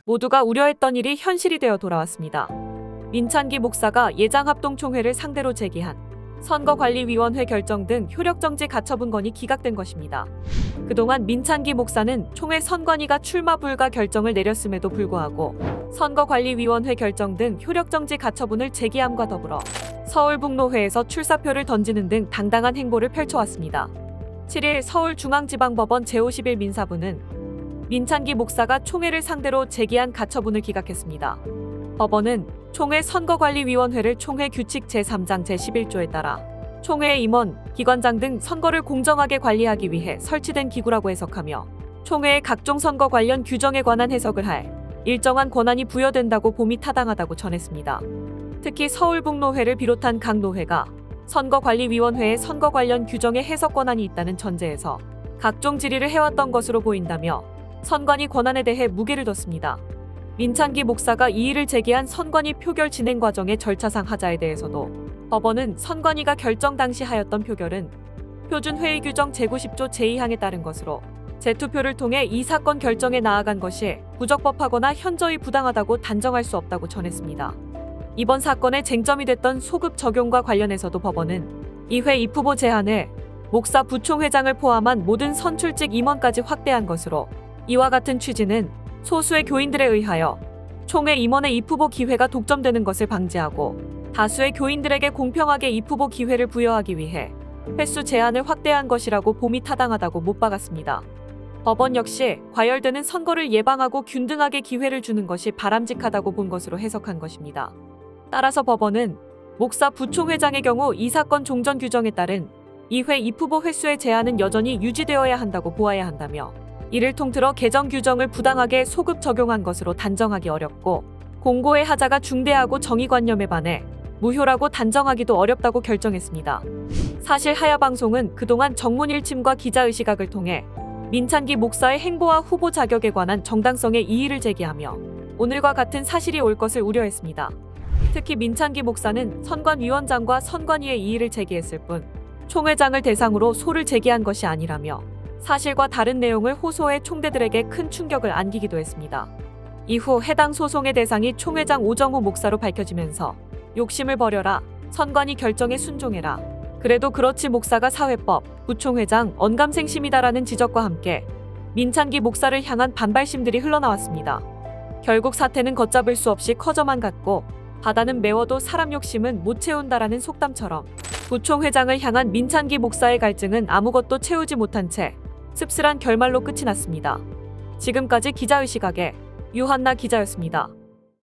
모두가 우려했던 일이 현실이 되어 돌아왔습니다. 민찬기 목사가 예장합동총회를 상대로 제기한 선거관리위원회 결정 등 효력정지 가처분 건이 기각된 것입니다. 그동안 민찬기 목사는 총회 선관위가 출마 불가 결정을 내렸음에도 불구하고 선거관리위원회 결정 등 효력정지 가처분을 제기함과 더불어 서울북로회에서 출사표를 던지는 등 당당한 행보를 펼쳐왔습니다. 7일 서울중앙지방법원 제51 민사부는 민찬기 목사가 총회를 상대로 제기한 가처분을 기각했습니다. 법원은 총회 선거관리위원회를 총회 규칙 제3장 제11조에 따라 총회의 임원, 기관장 등 선거를 공정하게 관리하기 위해 설치된 기구라고 해석하며 총회의 각종 선거 관련 규정에 관한 해석을 할 일정한 권한이 부여된다고 봄이 타당하다고 전했습니다. 특히 서울북로회를 비롯한 각 노회가 선거관리위원회의 선거 관련 규정에 해석 권한이 있다는 전제에서 각종 질의를 해왔던 것으로 보인다며 선관위 권한에 대해 무게를 뒀습니다. 민찬기 목사가 이의를 제기한 선관위 표결 진행 과정의 절차상 하자에 대해서도 법원은 선관위가 결정 당시 하였던 표결은 표준회의 규정 제90조 제2항에 따른 것으로 재투표를 통해 이 사건 결정에 나아간 것이 부적법하거나 현저히 부당하다고 단정할 수 없다고 전했습니다. 이번 사건의 쟁점이 됐던 소급 적용과 관련해서도 법원은 2회 입후보 제한을 목사 부총회장을 포함한 모든 선출직 임원까지 확대한 것으로 이와 같은 취지는 소수의 교인들에 의하여 총회 임원의 입후보 기회가 독점되는 것을 방지하고 다수의 교인들에게 공평하게 입후보 기회를 부여하기 위해 횟수 제한을 확대한 것이라고 봄이 타당하다고 못 박았습니다. 법원 역시 과열되는 선거를 예방하고 균등하게 기회를 주는 것이 바람직하다고 본 것으로 해석한 것입니다. 따라서 법원은 목사 부총회장의 경우 이 사건 종전 규정에 따른 2회 입후보 횟수의 제한은 여전히 유지되어야 한다고 보아야 한다며 이를 통틀어 개정 규정을 부당하게 소급 적용한 것으로 단정하기 어렵고 공고의 하자가 중대하고 정의관념에 반해 무효라고 단정하기도 어렵다고 결정했습니다. 사실 하야방송은 그동안 정문일침과 기자의식학을 통해 민찬기 목사의 행보와 후보 자격에 관한 정당성의 이의를 제기하며 오늘과 같은 사실이 올 것을 우려했습니다. 특히 민찬기 목사는 선관위원장과 선관위의 이의를 제기했을 뿐 총회장을 대상으로 소를 제기한 것이 아니라며 사실과 다른 내용을 호소해 총대들에게 큰 충격을 안기기도 했습니다. 이후 해당 소송의 대상이 총회장 오정호 목사로 밝혀지면서 욕심을 버려라, 선관위 결정에 순종해라, 그래도 그렇지 목사가 사회법, 부총회장, 언감생심이다라는 지적과 함께 민찬기 목사를 향한 반발심들이 흘러나왔습니다. 결국 사태는 걷잡을 수 없이 커져만 갔고 바다는 메워도 사람 욕심은 못 채운다라는 속담처럼 부총회장을 향한 민찬기 목사의 갈증은 아무것도 채우지 못한 채 씁쓸한 결말로 끝이 났습니다. 지금까지 기자의식학의 유한나 기자였습니다.